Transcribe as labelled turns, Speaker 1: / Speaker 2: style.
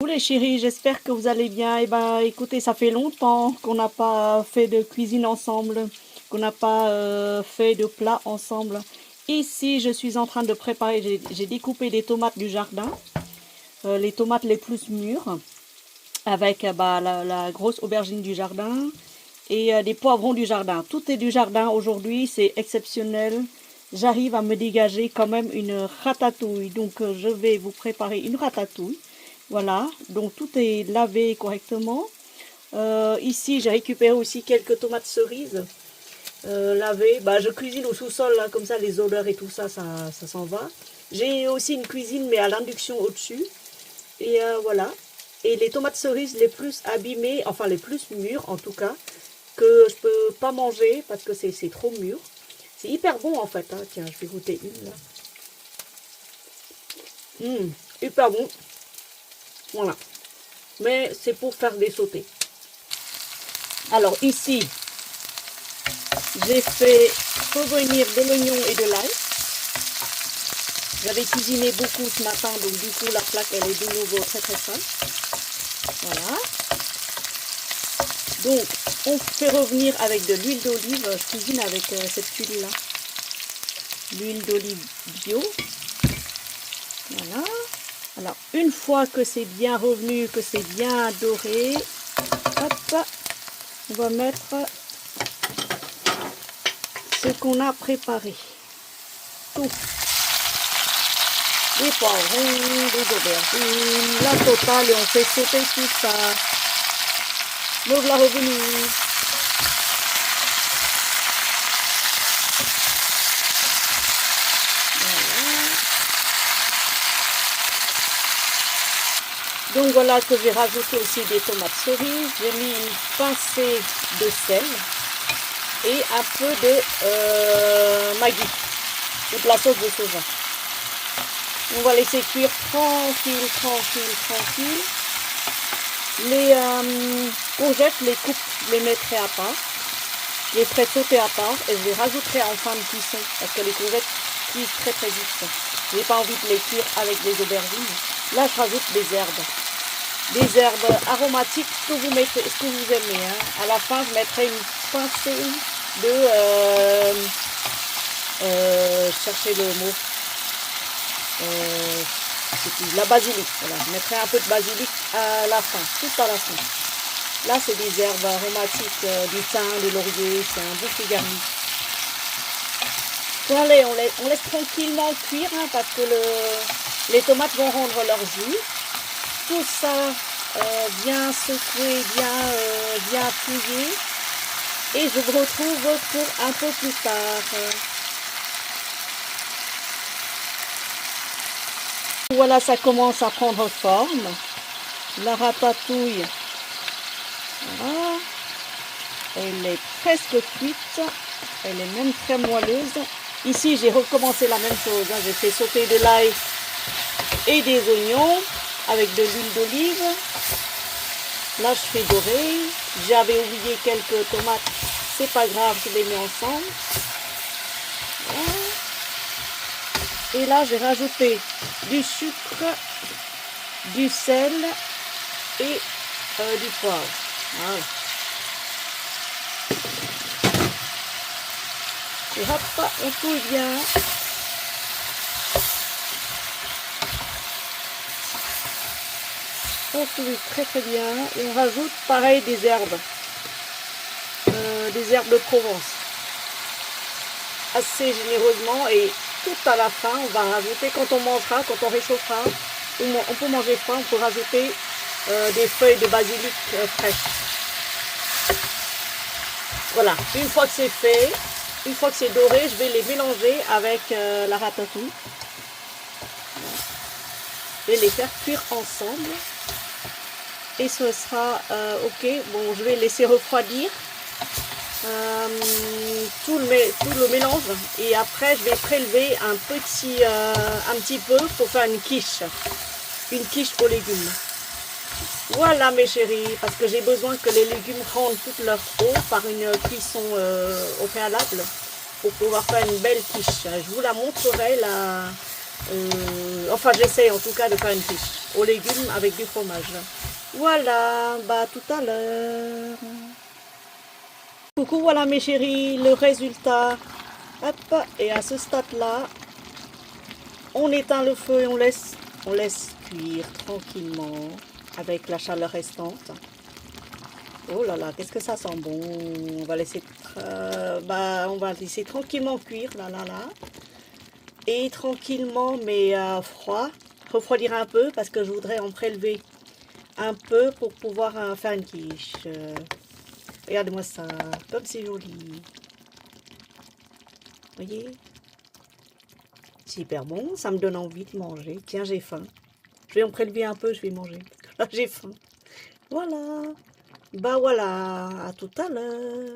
Speaker 1: Coucou les chéris, j'espère que vous allez bien. Eh ben, écoutez, ça fait longtemps qu'on n'a pas fait de cuisine ensemble, qu'on n'a pas fait de plat ensemble. Ici, je suis en train de préparer, j'ai découpé des tomates du jardin, les tomates les plus mûres, avec la grosse aubergine du jardin et des poivrons du jardin. Tout est du jardin aujourd'hui, c'est exceptionnel. J'arrive à me dégager quand même une ratatouille. Donc, je vais vous préparer une ratatouille. Voilà, donc tout est lavé correctement. Ici, j'ai récupéré aussi quelques tomates cerises lavées. Bah, je cuisine au sous-sol, là, comme ça, les odeurs et tout ça, ça s'en va. J'ai aussi une cuisine, mais à l'induction au-dessus. Et voilà. Et les tomates cerises les plus abîmées, enfin les plus mûres en tout cas, que je peux pas manger parce que c'est trop mûr. C'est hyper bon en fait. Hein. Tiens, je vais goûter une là. Hyper bon. Voilà. Mais c'est pour faire des sautés. Alors ici, j'ai fait revenir de l'oignon et de l'ail. J'avais cuisiné beaucoup ce matin, donc du coup la plaque elle est de nouveau très saine. Voilà. Donc on fait revenir avec de l'huile d'olive. Je cuisine avec cette huile là. L'huile d'olive bio. Voilà. Alors, une fois que c'est bien revenu, que c'est bien doré, hop, on va mettre ce qu'on a préparé. Tout. Les poivrons, les aubergines, la totale, et on fait sauter tout ça. Me voilà revenu. Donc voilà que j'ai rajouté aussi des tomates cerises, j'ai mis une pincée de sel et un peu de Maggi ou de la sauce de soja. On va laisser cuire tranquille. Les courgettes, les coupes, les mettrai à part. Je les ferai sauter à part et je les rajouterai en fin de cuisson parce que les courgettes cuisent très vite. Je n'ai pas envie de les cuire avec des aubergines. Là, je rajoute des herbes. Des herbes aromatiques, ce que vous mettez, ce que vous aimez. Hein. À la fin, je mettrai une pincée de... cherchez le mot. La basilic. Voilà, je mettrai un peu de basilic à la fin, tout à la fin. Là, c'est des herbes aromatiques, du thym, du laurier, c'est un bouquet garni. Bon, allez, on laisse tranquillement cuire hein, parce que les tomates vont rendre leur jus. Tout ça bien secoué, bien touillé. Et je vous retrouve pour un peu plus tard. Voilà, ça commence à prendre forme. La ratatouille, voilà. Elle est presque cuite. Elle est même très moelleuse. Ici, j'ai recommencé la même chose. Hein. J'ai fait sauter de l'ail et des oignons avec de l'huile d'olive. Là, je fais dorer. J'avais oublié quelques tomates. C'est pas grave, je les mets ensemble. Voilà. Et là, j'ai rajouté du sucre, du sel et du poivre. Voilà. Et hop, on touille bien. On touille très bien. Et on rajoute pareil des herbes de Provence. Assez généreusement et tout à la fin, on va rajouter, quand on mangera, quand on réchauffera, on peut manger froid, on peut rajouter des feuilles de basilic fraîches. Voilà, une fois que c'est fait, une fois que c'est doré, je vais les mélanger avec la ratatouille. Et les faire cuire ensemble. Et ce sera ok. Bon, je vais laisser refroidir tout le mélange. Et après, je vais prélever un petit peu pour faire une quiche. Une quiche aux légumes. Voilà mes chéris, parce que j'ai besoin que les légumes rendent toute leur eau par une cuisson au préalable pour pouvoir faire une belle quiche. Je vous la montrerai Enfin, j'essaie en tout cas de faire une quiche aux légumes avec du fromage. Voilà, bah à tout à l'heure. Coucou, voilà mes chéris, le résultat. Hop, et à ce stade-là, on éteint le feu et on laisse cuire tranquillement avec la chaleur restante. Oh là là, qu'est-ce que ça sent bon. On va laisser tranquillement cuire, là là là. Et tranquillement, mais à froid, refroidir un peu parce que je voudrais en prélever un peu pour pouvoir faire une quiche. Regardez-moi ça, comme c'est joli. Voyez? C'est hyper bon, ça me donne envie de manger. Tiens, j'ai faim. Je vais en prélever un peu, je vais manger. Là, j'ai faim. Voilà. Bah voilà, à tout à l'heure.